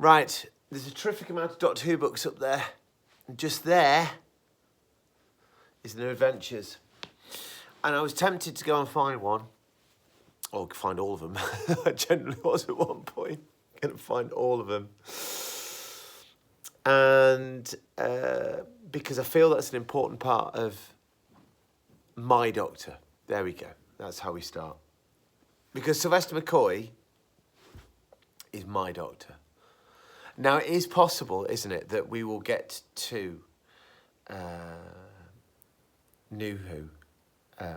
Right, there's a terrific amount of Doctor Who books up there. And just there is New Adventures. And I was tempted to go and find one, or find all of them. I generally was at one point going to find all of them. And because I feel that's an important part of my Doctor. There we go. That's how we start. Because Sylvester McCoy is my Doctor. Now, it is possible, isn't it, that we will get to New Who,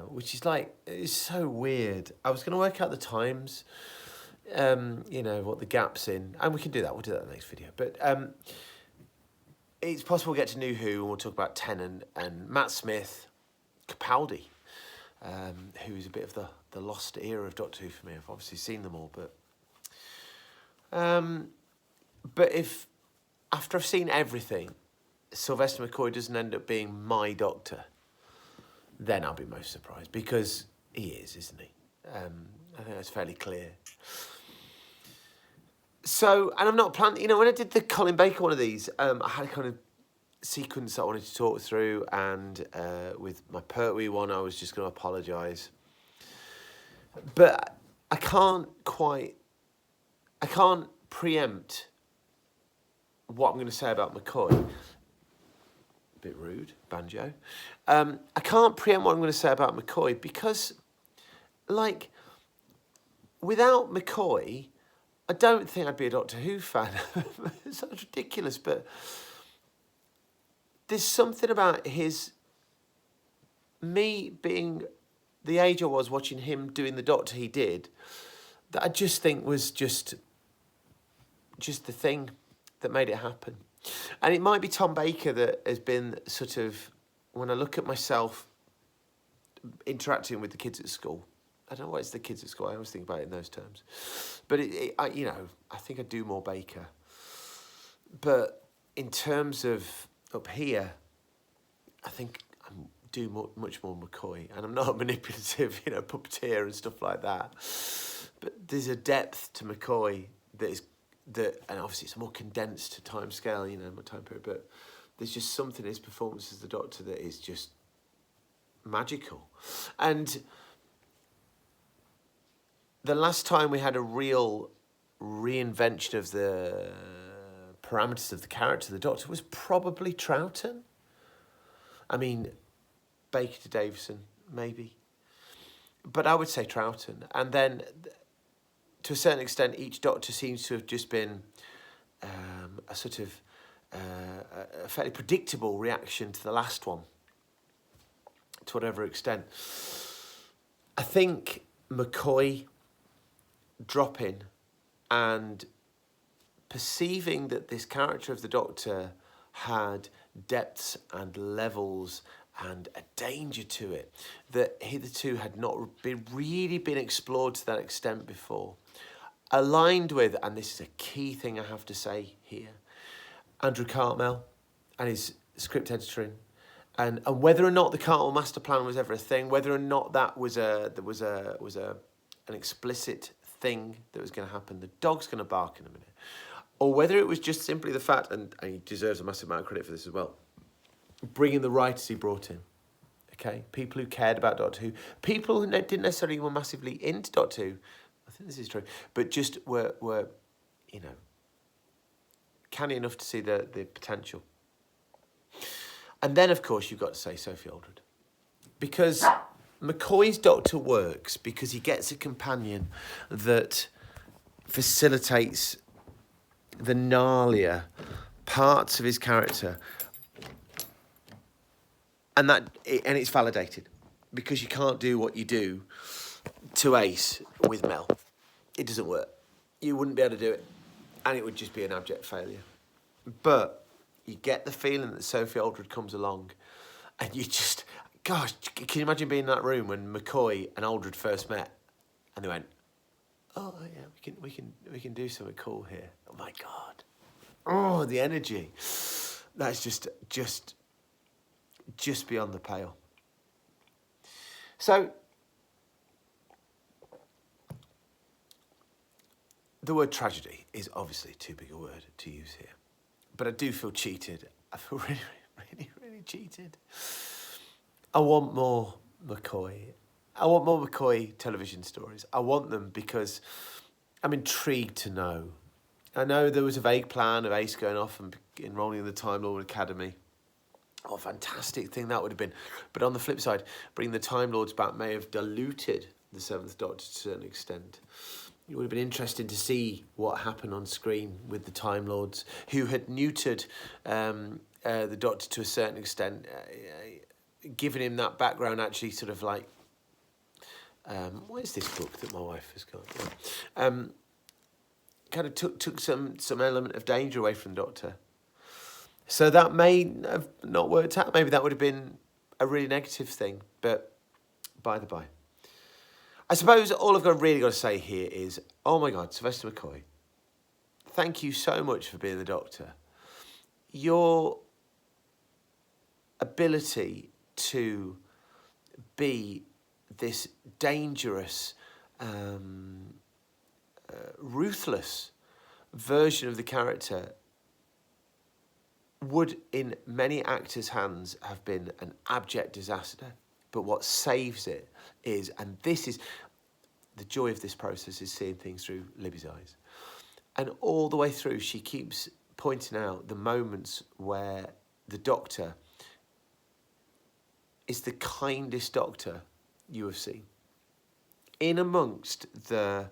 which is like, it's so weird. I was going to work out the times, you know, what the gap's in, and we can do that. We'll do that in the next video. But it's possible we'll get to New Who, and we'll talk about Tennant and Matt Smith, Capaldi, who is a bit of the lost era of Doctor Who for me. I've obviously seen them all, but if, after I've seen everything, Sylvester McCoy doesn't end up being my Doctor, then I'll be most surprised, because he is, isn't he? I think that's fairly clear. So, and I'm not planning, you know, when I did the Colin Baker one of these, I had a kind of sequence I wanted to talk through, and with my Pertwee one, I was just going to apologise. But I can't preempt what I'm going to say about McCoy. A bit rude, banjo. I can't preempt what I'm going to say about McCoy because, like, without McCoy, I don't think I'd be a Doctor Who fan. It sounds ridiculous, but there's something about me being the age I was watching him doing the Doctor he did, that I just think was just the thing that made it happen. And it might be Tom Baker that has been sort of, when I look at myself interacting with the kids at school, I don't know why it's the kids at school, I always think about it in those terms. But, you know, I think I do more Baker. But in terms of up here, I think I do much more McCoy. And I'm not a manipulative, you know, puppeteer and stuff like that. But there's a depth to McCoy and obviously it's a more condensed time scale, you know, my time period, but there's just something in his performance as the Doctor that is just magical. And the last time we had a real reinvention of the parameters of the character of the Doctor was probably Troughton. I mean, Baker to Davison, maybe. But I would say Troughton. And then, to a certain extent, each Doctor seems to have just been a sort of a fairly predictable reaction to the last one, to whatever extent. I think McCoy dropping and perceiving that this character of the Doctor had depths and levels and a danger to it that hitherto had not really been explored to that extent before. Aligned with, and this is a key thing I have to say here, Andrew Cartmel and his script editing, and whether or not the Cartmel master plan was ever a thing, whether or not that was an explicit thing that was going to happen. The dog's going to bark in a minute, or whether it was just simply the fact, and he deserves a massive amount of credit for this as well, bringing the writers he brought in. Okay, people who cared about Doctor Who, people who didn't necessarily were massively into Doctor Who. I think this is true, but just were you know, canny enough to see the potential. And then, of course, you've got to say Sophie Aldred, because McCoy's Doctor works because he gets a companion that facilitates the gnarlier parts of his character, and it's validated, because you can't do what you do to Ace with Mel. It doesn't work. You wouldn't be able to do it, and it would just be an abject failure. But you get the feeling that Sophie Aldred comes along, and you just, gosh, can you imagine being in that room when McCoy and Aldred first met, and they went, "Oh yeah, we can do something cool here." Oh my God, oh, the energy. That's just beyond the pale. So the word tragedy is obviously too big a word to use here. But I do feel cheated. I feel really, really, really cheated. I want more McCoy. I want more McCoy television stories. I want them because I'm intrigued to know. I know there was a vague plan of Ace going off and enrolling in the Time Lord Academy. What a fantastic thing that would have been. But on the flip side, bringing the Time Lords back may have diluted the Seventh Doctor to a certain extent. It would have been interesting to see what happened on screen with the Time Lords, who had neutered the Doctor to a certain extent, giving him that background actually sort of like... what is this book that my wife has got? Kind of took some element of danger away from the Doctor. So that may have not worked out. Maybe that would have been a really negative thing, but by the by. I suppose all I've really got to say here is, oh my God, Sylvester McCoy, thank you so much for being the Doctor. Your ability to be this dangerous, ruthless version of the character would, in many actors' hands, have been an abject disaster. But what saves it is, and this is the joy of this process, is seeing things through Libby's eyes. And all the way through, she keeps pointing out the moments where the Doctor is the kindest Doctor you have seen. In amongst the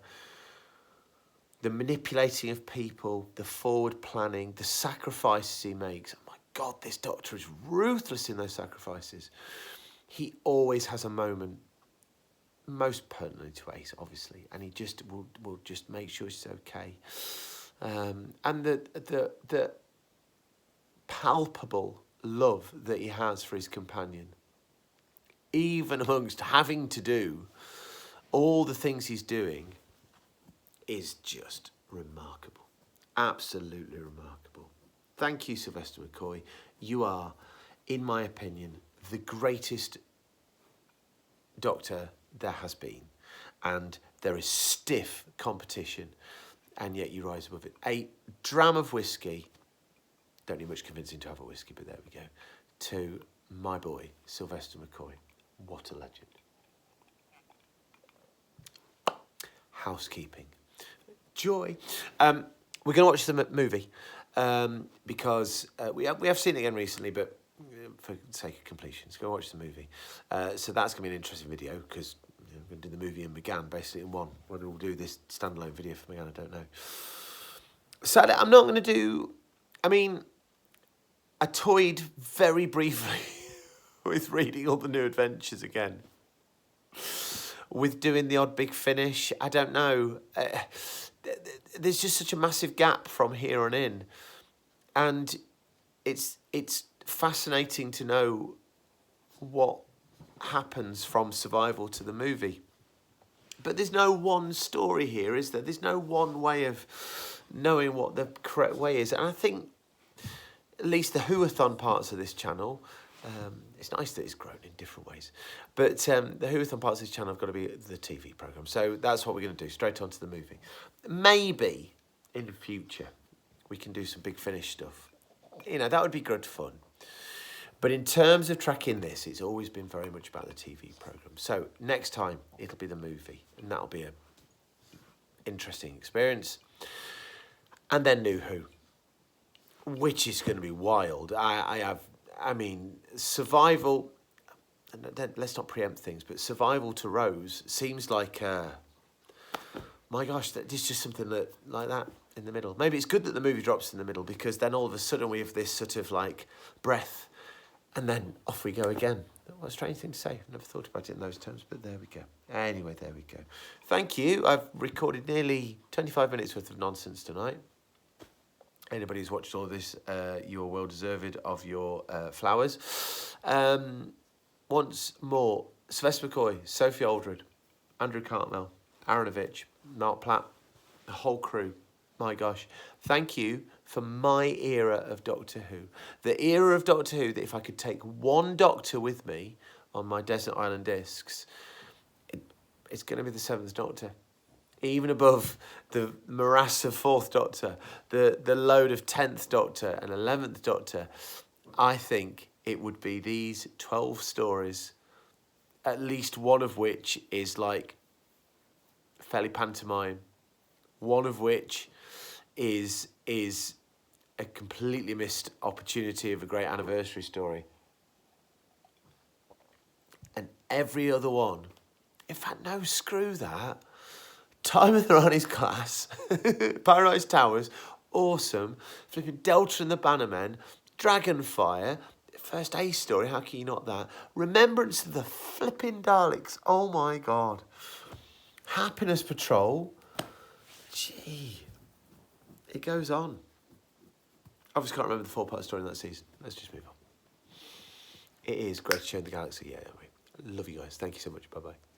manipulating of people, the forward planning, the sacrifices he makes. Oh my God, this Doctor is ruthless in those sacrifices. He always has a moment, most pertinent to Ace, obviously, and he just will just make sure she's okay. And the palpable love that he has for his companion, even amongst having to do all the things he's doing, is just remarkable. Absolutely remarkable. Thank you, Sylvester McCoy. You are, in my opinion, the greatest Doctor there has been. And there is stiff competition, and yet you rise above it. A dram of whiskey, don't need much convincing to have a whiskey, but there we go, to my boy, Sylvester McCoy. What a legend. Housekeeping. Joy. We're going to watch the movie because we have seen it again recently, but for the sake of completion, let's go watch the movie. So that's going to be an interesting video because we're going to do the movie and McGann basically in one. Whether we'll do this standalone video for McGann, I don't know. Sadly, I'm not going to do... I mean, I toyed very briefly with reading all the New Adventures again. With doing the odd big finish. I don't know. There's just such a massive gap from here on in. And it's fascinating to know what happens from Survival to the movie. But there's no one story here, is there? There's no one way of knowing what the correct way is. And I think at least the Whoathon parts of this channel, it's nice that it's grown in different ways. But the Whoathon parts of this channel have got to be the TV programme. So that's what we're going to do, straight on to the movie. Maybe in the future we can do some big finish stuff. You know, that would be good fun. But in terms of tracking this, it's always been very much about the TV programme. So next time, it'll be the movie. And that'll be an interesting experience. And then New Who, which is going to be wild. I mean, Survival, let's not preempt things, but Survival to Rose seems like, my gosh, there's just something like that in the middle. Maybe it's good that the movie drops in the middle because then all of a sudden we have this sort of like breath and then off we go again. What a strange thing to say. I've never thought about it in those terms, but there we go. Anyway, there we go. Thank you. I've recorded nearly 25 minutes worth of nonsense tonight. Anybody who's watched all of this, you're well deserved of your flowers. Once more, Sylvester McCoy, Sophie Aldred, Andrew Cartmel, Aronovich, Mark Platt, the whole crew. My gosh. Thank you for my era of Doctor Who. The era of Doctor Who that if I could take one Doctor with me on my Desert Island discs, it's going to be the Seventh Doctor. even above the morass of Fourth Doctor, the load of 10th Doctor and 11th Doctor, I think it would be these 12 stories, at least one of which is like fairly pantomime, one of which is a completely missed opportunity of a great anniversary story. And every other one, in fact, no, screw that. Time of the Ronnie's Class, Paradise Towers, awesome. Flipping Delta and the Bannermen, Dragonfire, first A story, how can you not that? Remembrance of the flipping Daleks, oh my God. Happiness Patrol, gee, it goes on. Obviously can't remember the 4-part story in that season. Let's just move on. It is Greatest Show in the Galaxy, yeah. Love you guys. Thank you so much. Bye-bye.